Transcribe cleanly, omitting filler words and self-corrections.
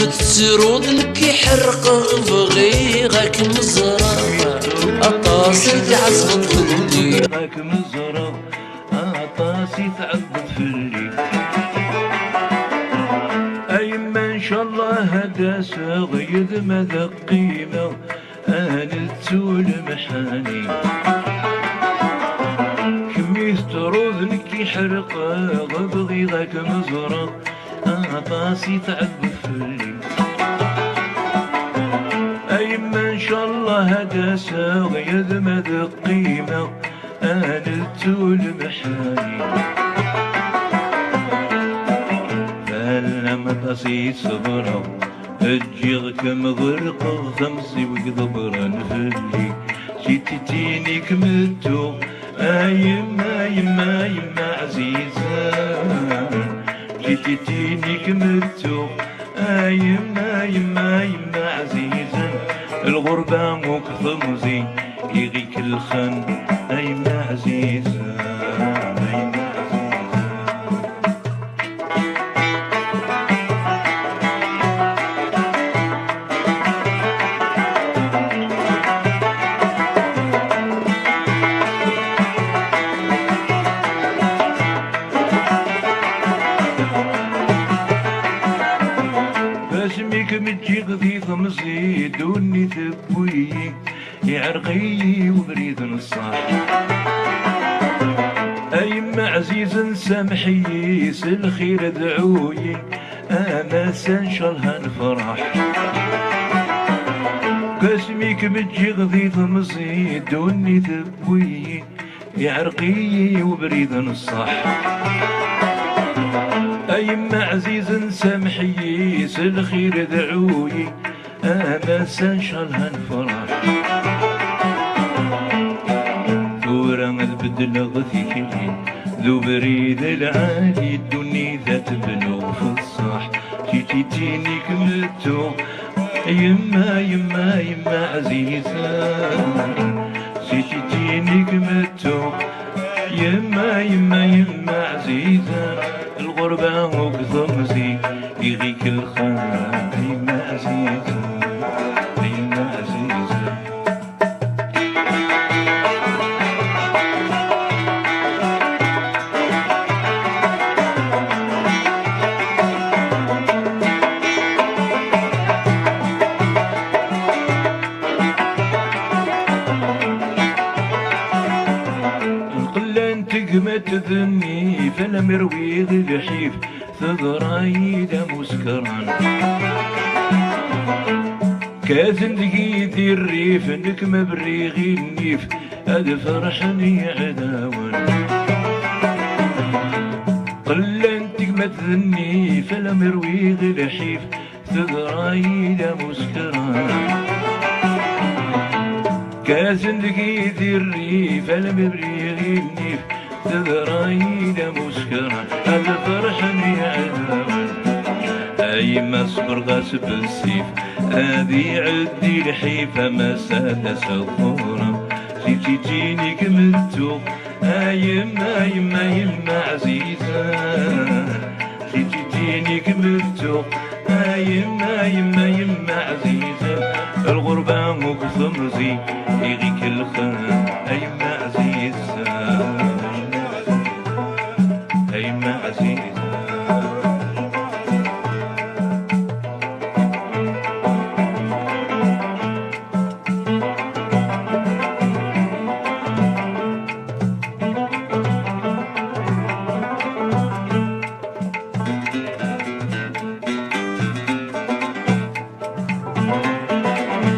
السرود نكي حرق بغي غاك مزرع أطاسي تعزبط فلي غاك مزرع أطاسي تعزبط فلي أيما إن شاء الله هدا صغير ماذا قيمة آنتو المحاني كمية ترود نكي حرق بغي غاك مزرع أطاسي تعزبط فلي أيما إن شاء الله هدا صغير ماذا قيمة آنتو المحاني فلما تصيد صبرا الجيغك مغرق خمسي وقضبرا فلي جيتيني كملتو يما يما يما عزيزة جيتيني كملتو يما يما يما عزيزة الغربة موك ضمزي يغيك الخن يما عزيزة يما باسمك متجي غذي ضمزي دوني ثبوي يعرقي وبريد نصاح أيما عزيز سامحي سالخير دعوي أنا سنشالها نفرح باسمك متجي غذي ضمزي دوني ثبوي يعرقي وبريد نصاح أيما عزيز سامحي سالخير دعوي أنا سنشالها نفرح ثورة تبدل غثيكي ذو بريد العالي الدني ذات بلوغ في الصح جيتيني كملتو يما يما يما عزيزة جيتيني كملتو يما يما يما عزيزة الغربة وقضمزي يغيك الخان يما عزيزة يما عزيزة القلة تقمت ذني فلا مروي ذي الحيف ثضرايد مسكران كاثن دقيدي الريف نكمة بريغي النيف هذا فرحني عداون قلا تقمت ذني فلا مروي ذي الحيف ثضرايد مسكران كاثن دقيدي الريف فلا مبريغي النيف تذرايد مسكرة هذا فرحني عذاب أيما صبر غاسب السيف هذي عدي الحيفة ما سادس الظهورة جيتيني كملتو يما يما يما عزيزة جيتيني كملتو يما يما يما عزيزة الغربة مقصمزي يغيك الخان يما عزيزة